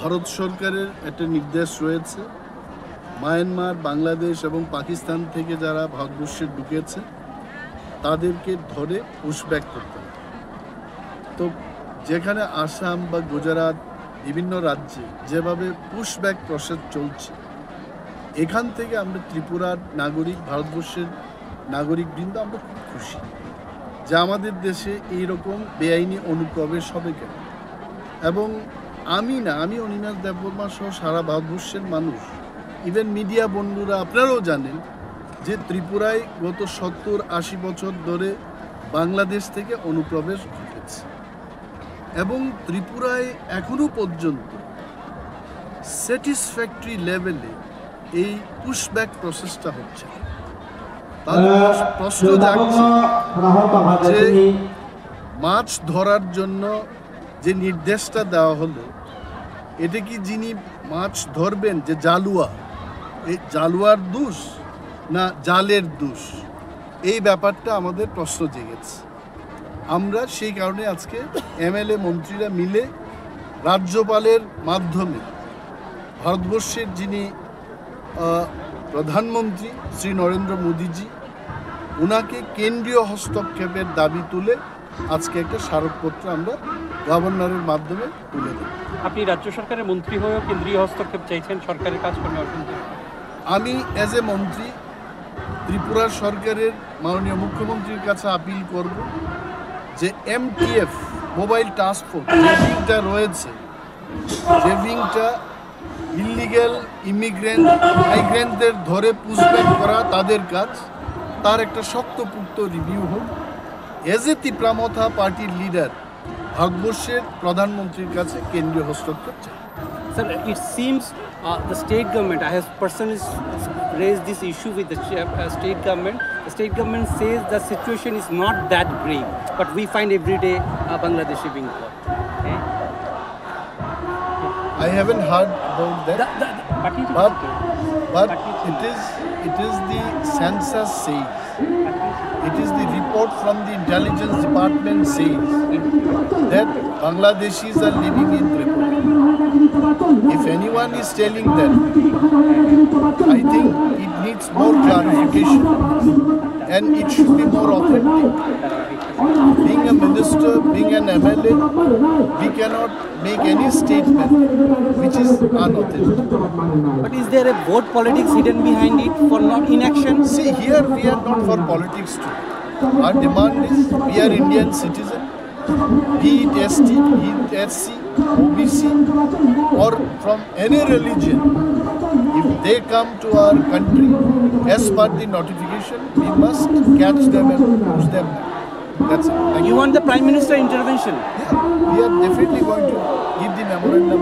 ভারত সরকারের একটা নির্দেশ রয়েছে, মায়ানমার, বাংলাদেশ এবং পাকিস্তান থেকে যারা ভারতবর্ষে ঢুকেছে তাদেরকে ধরে পুশব্যাক করতে হবে। তো যেখানে আসাম বা গুজরাট বিভিন্ন রাজ্যে যেভাবে পুশব্যাক প্রসেস চলছে, এখান থেকে আমরা ত্রিপুরার নাগরিক, ভারতবর্ষের নাগরিকবৃন্দ আমরা খুব খুশি যে আমাদের দেশে এইরকম বেআইনি অনুপ্রবেশ হবে কেন। এবং আমি অনিমেষ দেববর্মা সহ সারা ভারতবর্ষের মানুষ, ইভেন মিডিয়া বন্ধুরা আপনারাও জানেন যে ত্রিপুরায় গত 70-80 বছর ধরে বাংলাদেশ থেকে অনুপ্রবেশ ঘটেছে এবং ত্রিপুরায় এখনো পর্যন্ত স্যাটিসফ্যাক্টরি লেভেলে এই পুশব্যাক প্রসেসটা হচ্ছে। প্রশ্ন জাগছে যে মাছ ধরার জন্য যে নির্দেশটা দেওয়া হলো, এটা কি যিনি মাছ ধরবেন যে জালুয়া, এই জালুয়ার দোষ না জালের দোষ, এই ব্যাপারটা আমাদের প্রশ্ন জেগেছে। আমরা সেই কারণে আজকে এমএলএ মন্ত্রীরা মিলে রাজ্যপালের মাধ্যমে ভারতবর্ষের যিনি প্রধানমন্ত্রী শ্রী নরেন্দ্র মোদীজি, ওনাকে কেন্দ্রীয় হস্তক্ষেপের দাবি তুলে আজকে একটা স্মারকপত্র আমরা গভর্নরের মাধ্যমে তুলে দেব। আপনি রাজ্য সরকারের মন্ত্রী হয়েও কেন্দ্রীয় হস্তক্ষেপ চাইছেন সরকারের কাজকর্মে অসন্তুষ্ট? আমি অ্যাজ এ মন্ত্রী ত্রিপুরা সরকারের মাননীয় মুখ্যমন্ত্রীর কাছে আপিল করব যে MTF মোবাইল টাস্ক ফোর্স যে উইংটা রয়েছে, যে উইংটা ইলিগ্যাল ইমিগ্রেন্ট মাইগ্রেন্টদের ধরে পুশব্যাক করা তাদের কাজ, তার একটা শক্তপুক্ত রিভিউ হোক। এজ এ ত্রিপুরামথা পার্টির লিডার ভারতবর্ষের প্রধানমন্ত্রীর কাছে কেন্দ্রীয় হস্তক্ষেপ চাই। Sir, it seems the state government, I have personally raised this issue with the state government. The state government says the situation is not that grave, but we find every day Bangladeshi being caught. Okay? I haven't heard about that, but it is the census says, it is the report from the intelligence department says that Bangladeshis are living in Tripura. If anyone is telling that, I think it needs more clarification and it should be more authentic. Being a minister, being an MLA, we cannot make any statement which is unauthentic. But is there a vote politics hidden behind it for not inaction? See, here we are not for politics too. Our demand is we are Indian citizens, be it ST, be it SC, OBC or from any religion. If they come to our country as per the notification, we must catch them and push them back. That's it. You want the Prime Minister intervention? Yeah, we are definitely going to give the memorandum.